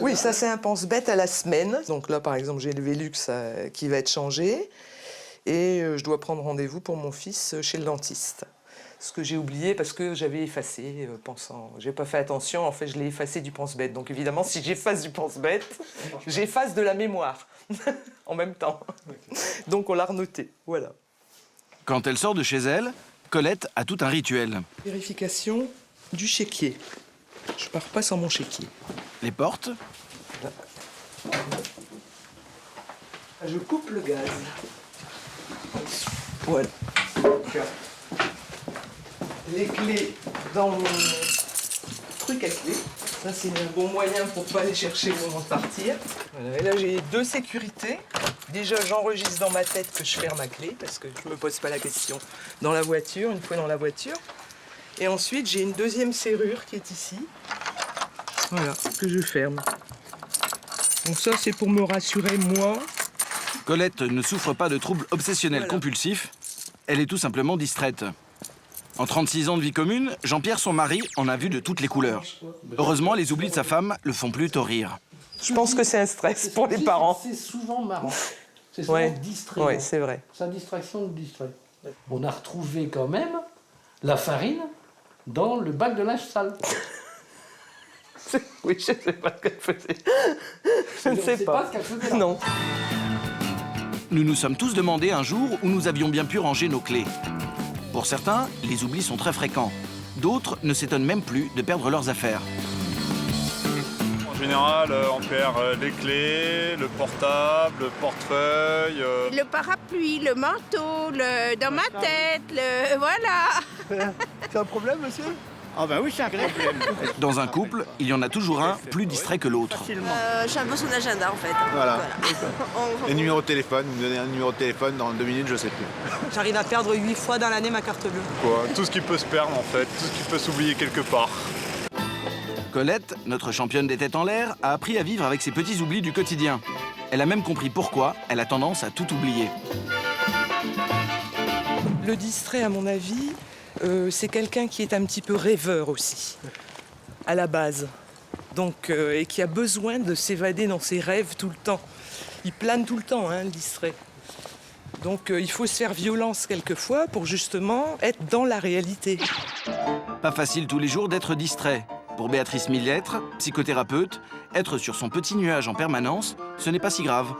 Oui, ça c'est un pense-bête à la semaine. Donc là, par exemple, j'ai le Velux qui va être changé. Et je dois prendre rendez-vous pour mon fils chez le dentiste. Ce que j'ai oublié parce que j'avais effacé, pensant... J'ai pas fait attention, en fait, je l'ai effacé du pense-bête. Donc évidemment, si j'efface du pense-bête, j'efface de la mémoire en même temps. Donc on l'a renoté, voilà. Quand elle sort de chez elle, Colette a tout un rituel. Vérification du chéquier. Je pars pas sans mon chéquier. Les portes, Je coupe le gaz. Voilà. Les clés dans mon truc à clés. Ça, c'est un bon moyen pour pas aller chercher au moment de partir. Voilà. Et là, j'ai 2 sécurités. Déjà, j'enregistre dans ma tête que je ferme ma clé parce que je me pose pas la question dans la voiture, une fois dans la voiture. Et ensuite, j'ai une 2e serrure qui est ici. Voilà, que je ferme. Donc ça, c'est pour me rassurer, moi. Colette ne souffre pas de troubles obsessionnels compulsifs. Elle est tout simplement distraite. En 36 ans de vie commune, Jean-Pierre, son mari, en a vu de toutes les couleurs. Heureusement, les oublis de sa femme le font plutôt rire. Je pense que c'est un stress pour les parents. C'est souvent marrant. C'est souvent distrayant. Oui, c'est vrai. Sa distraction nous distrait. On a retrouvé quand même la farine dans le bac de linge sale. Oui, je ne sais pas ce qu'elle faisait. Je ne sais pas. Ce qu'elle faisait là. Non. Nous nous sommes tous demandé un jour où nous avions bien pu ranger nos clés. Pour certains, les oublis sont très fréquents. D'autres ne s'étonnent même plus de perdre leurs affaires. En général, on perd les clés, le portable, le portefeuille. Le parapluie, le manteau, dans ma tête, voilà. C'est un problème, monsieur? Ah ben oui, c'est un problème. Dans un couple, il y en a toujours un plus distrait que l'autre. Je suis un peu son agenda en fait. Voilà. On- Et numéro de téléphone, vous me donnez un numéro de téléphone, dans 2 minutes, je sais plus. J'arrive à perdre 8 fois dans l'année ma carte bleue. Quoi. Tout ce qui peut se perdre en fait, tout ce qui peut s'oublier quelque part. Colette, notre championne des têtes en l'air, a appris à vivre avec ses petits oublis du quotidien. Elle a même compris pourquoi elle a tendance à tout oublier. Le distrait, à mon avis, c'est quelqu'un qui est un petit peu rêveur aussi, à la base. Donc, et qui a besoin de s'évader dans ses rêves tout le temps. Il plane tout le temps, hein, le distrait. Donc, il faut se faire violence quelquefois pour justement être dans la réalité. Pas facile tous les jours d'être distrait. Pour Béatrice Millettre, psychothérapeute, être sur son petit nuage en permanence, ce n'est pas si grave.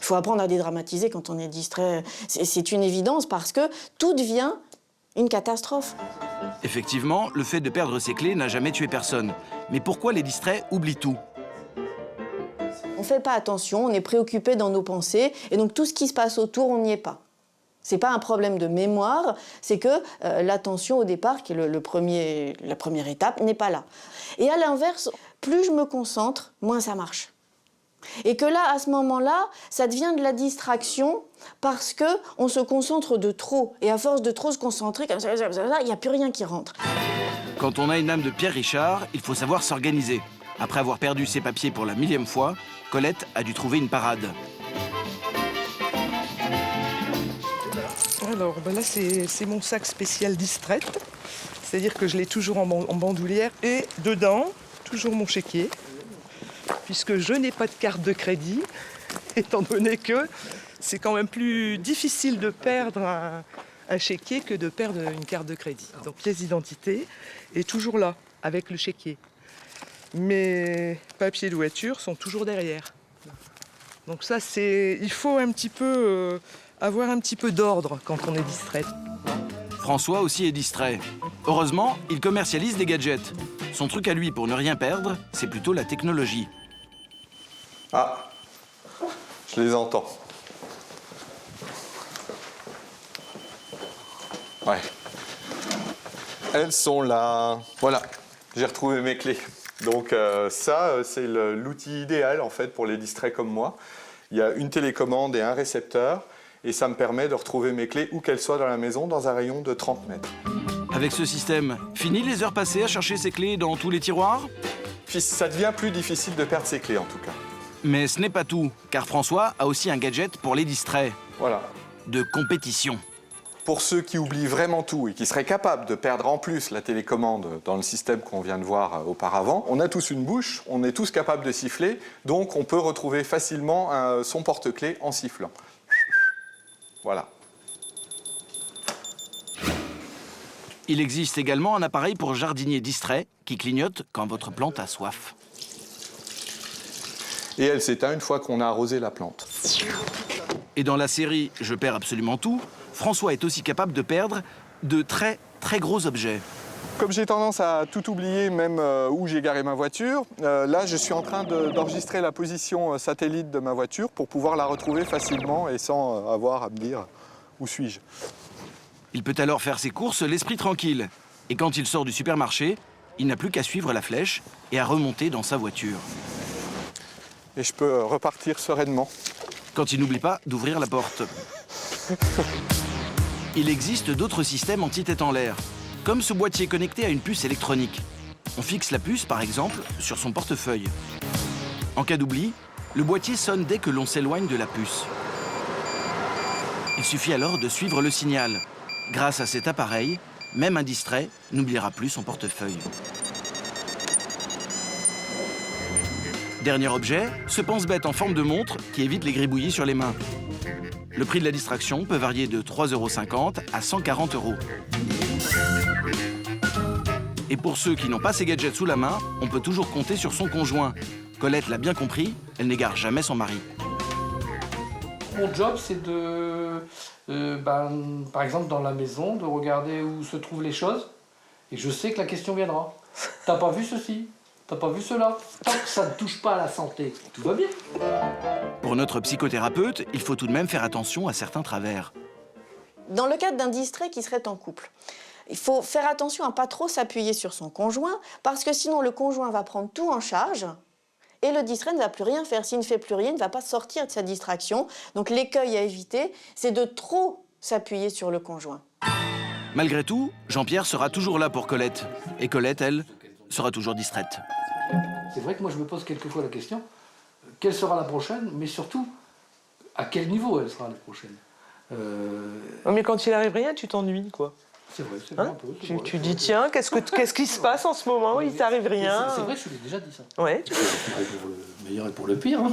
Il faut apprendre à dédramatiser quand on est distrait. C'est une évidence parce que tout devient une catastrophe. Effectivement, le fait de perdre ses clés n'a jamais tué personne. Mais pourquoi les distraits oublient tout? On ne fait pas attention, on est préoccupé dans nos pensées et donc tout ce qui se passe autour, on n'y est pas. C'est pas un problème de mémoire, c'est que l'attention au départ, qui est la première étape, n'est pas là. Et à l'inverse, plus je me concentre, moins ça marche. Et que là, à ce moment-là, ça devient de la distraction parce qu'on se concentre de trop. Et à force de trop se concentrer, comme ça, il n'y a plus rien qui rentre. Quand on a une âme de Pierre Richard, il faut savoir s'organiser. Après avoir perdu ses papiers pour la 1000e fois, Colette a dû trouver une parade. Alors, ben là, c'est mon sac spécial distraite. C'est-à-dire que je l'ai toujours en bandoulière. Et dedans, toujours mon chéquier. Puisque je n'ai pas de carte de crédit, étant donné que c'est quand même plus difficile de perdre un chéquier que de perdre une carte de crédit. Donc pièce d'identité est toujours là, avec le chéquier. Mes papiers de voiture sont toujours derrière. Donc ça, il faut un petit peu avoir un petit peu d'ordre quand on est distrait. François aussi est distrait. Heureusement, il commercialise des gadgets. Son truc à lui pour ne rien perdre, c'est plutôt la technologie. Ah, je les entends. Ouais. Elles sont là. Voilà, j'ai retrouvé mes clés. Donc ça, c'est l'outil idéal en fait pour les distraits comme moi. Il y a une télécommande et un récepteur et ça me permet de retrouver mes clés où qu'elles soient dans la maison dans un rayon de 30 mètres. Avec ce système, fini les heures passées à chercher ses clés dans tous les tiroirs? Ça devient plus difficile de perdre ses clés en tout cas. Mais ce n'est pas tout, car François a aussi un gadget pour les distraits. Voilà. De compétition. pour ceux qui oublient vraiment tout et qui seraient capables de perdre en plus la télécommande dans le système qu'on vient de voir auparavant, on a tous une bouche, on est tous capables de siffler, donc on peut retrouver facilement son porte-clés en sifflant. Voilà. Il existe également un appareil pour jardinier distrait qui clignote quand votre plante a soif. Et elle s'éteint une fois qu'on a arrosé la plante. Et dans la série « Je perds absolument tout », François est aussi capable de perdre de très gros objets. Comme j'ai tendance à tout oublier, même où j'ai garé ma voiture, là je suis en train d'enregistrer la position satellite de ma voiture pour pouvoir la retrouver facilement et sans avoir à me dire où suis-je. Il peut alors faire ses courses l'esprit tranquille. Et quand il sort du supermarché, il n'a plus qu'à suivre la flèche et à remonter dans sa voiture. Et je peux repartir sereinement. Quand il n'oublie pas d'ouvrir la porte. Il existe d'autres systèmes anti-tête en l'air, comme ce boîtier connecté à une puce électronique. On fixe la puce, par exemple, sur son portefeuille. En cas d'oubli, le boîtier sonne dès que l'on s'éloigne de la puce. Il suffit alors de suivre le signal. Grâce à cet appareil, même un distrait n'oubliera plus son portefeuille. Dernier objet, ce pense-bête en forme de montre qui évite les gribouillis sur les mains. Le prix de la distraction peut varier de 3,50 € à 140 €. Et pour ceux qui n'ont pas ces gadgets sous la main, on peut toujours compter sur son conjoint. Colette l'a bien compris, elle n'égare jamais son mari. Mon job, c'est de, par exemple, dans la maison, de regarder où se trouvent les choses. Et je sais que la question viendra. T'as pas vu ceci? T'as pas vu cela? Tant que ça ne touche pas à la santé, tout va bien. Pour notre psychothérapeute, il faut tout de même faire attention à certains travers. Dans le cadre d'un distrait qui serait en couple, il faut faire attention à ne pas trop s'appuyer sur son conjoint, parce que sinon le conjoint va prendre tout en charge et le distrait ne va plus rien faire. S'il ne fait plus rien, il ne va pas sortir de sa distraction. Donc l'écueil à éviter, c'est de trop s'appuyer sur le conjoint. Malgré tout, Jean-Pierre sera toujours là pour Colette. Et Colette, elle, sera toujours distraite. C'est vrai que moi je me pose quelquefois la question, quelle sera la prochaine, mais surtout, à quel niveau elle sera la prochaine. Mais quand il arrive rien, tu t'ennuies, quoi. C'est vrai, c'est vrai un peu. Tu dis, tiens, qu'est-ce qui se passe en ce moment? Il t'arrive rien. C'est vrai, je te l'ai déjà dit ça. Ouais. Pour le meilleur et pour le pire. Hein.